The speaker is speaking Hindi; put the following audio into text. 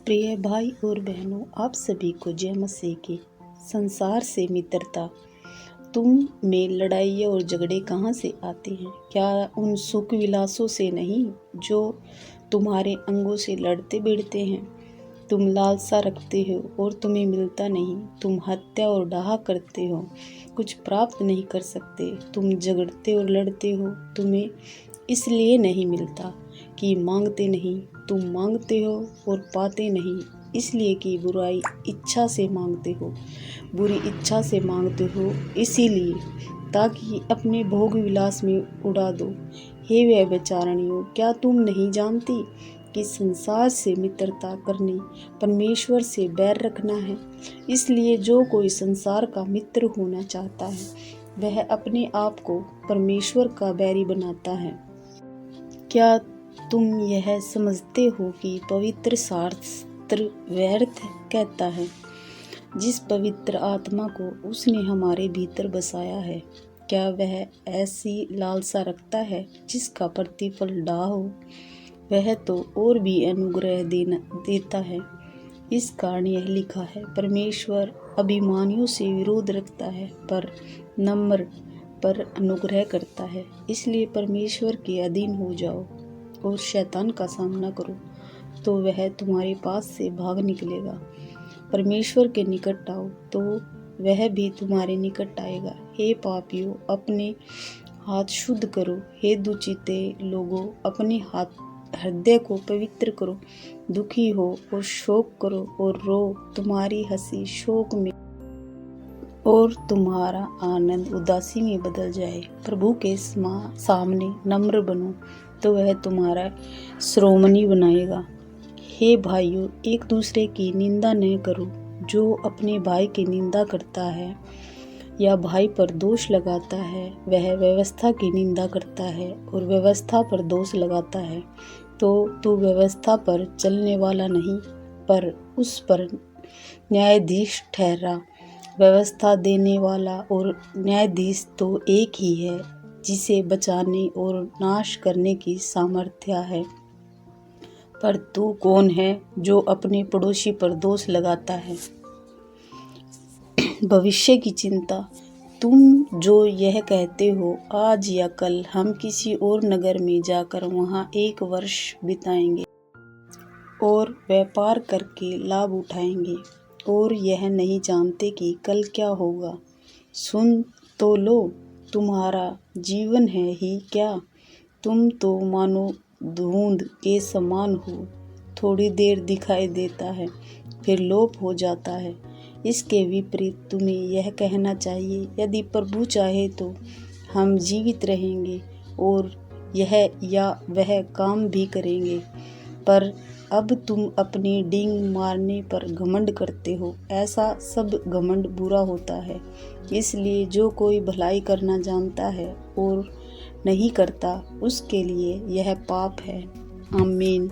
प्रिय भाई और बहनों, आप सभी को जय मसीह की। संसार से मित्रता, तुम में लड़ाई और झगड़े कहाँ से आते हैं? क्या उन सुख विलासों से नहीं जो तुम्हारे अंगों से लड़ते भिड़ते हैं? तुम लालसा रखते हो और तुम्हें मिलता नहीं। तुम हत्या और डाह करते हो, कुछ प्राप्त नहीं कर सकते। तुम झगड़ते और लड़ते हो, तुम्हें इसलिए नहीं मिलता कि मांगते नहीं। तुम मांगते हो और पाते नहीं, इसलिए कि बुरी इच्छा से मांगते हो इसीलिए, ताकि अपने भोग विलास में उड़ा दो। हे व्यभिचारिणियों, क्या तुम नहीं जानती कि संसार से मित्रता करनी परमेश्वर से बैर रखना है? इसलिए जो कोई संसार का मित्र होना चाहता है, वह अपने आप को परमेश्वर का बैरी बनाता है। क्या तुम यह समझते हो कि पवित्र शास्त्र व्यर्थ कहता है, जिस पवित्र आत्मा को उसने हमारे भीतर बसाया है? क्या वह ऐसी लालसा रखता है जिसका प्रतिफल डाह हो? वह तो और भी अनुग्रह देता है। इस कारण यह लिखा है, परमेश्वर अभिमानियों से विरोध रखता है, पर नम्र पर अनुग्रह करता है। इसलिए परमेश्वर के अधीन हो जाओ और शैतान का सामना करो, तो वह तुम्हारे पास से भाग निकलेगा। परमेश्वर के निकट आओ, तो वह भी तुम्हारे निकट आएगा। हे पापियों, अपने हाथ शुद्ध करो। हे दुचिते लोगों, अपने हृदय को पवित्र करो। दुखी हो और शोक करो और रो। तुम्हारी हंसी शोक में और तुम्हारा आनंद उदासी में बदल जाए। प्रभु के सामने नम्र बनो, तो वह तुम्हारा श्रोमणी बनाएगा। हे भाइयों, एक दूसरे की निंदा न करो। जो अपने भाई की निंदा करता है या भाई पर दोष लगाता है, वह व्यवस्था की निंदा करता है और व्यवस्था पर दोष लगाता है। तो तू व्यवस्था पर चलने वाला नहीं, पर उस पर न्यायाधीश ठहरा। व्यवस्था देने वाला और न्यायाधीश तो एक ही है, जिसे बचाने और नाश करने की सामर्थ्य है। पर तू कौन है जो अपने पड़ोसी पर दोष लगाता है? भविष्य की चिंता। तुम जो यह कहते हो, आज या कल हम किसी और नगर में जाकर वहाँ 1 वर्ष बिताएंगे और व्यापार करके लाभ उठाएंगे, और यह नहीं जानते कि कल क्या होगा। सुन तो लो, तुम्हारा जीवन है ही क्या? तुम तो मानो धुंध के समान हो, थोड़ी देर दिखाई देता है, फिर लोप हो जाता है। इसके विपरीत तुम्हें यह कहना चाहिए, यदि प्रभु चाहे तो हम जीवित रहेंगे और यह या वह काम भी करेंगे। पर अब तुम अपनी डींग मारने पर घमंड करते हो। ऐसा सब घमंड बुरा होता है। इसलिए जो कोई भलाई करना जानता है और नहीं करता, उसके लिए यह पाप है। आमीन।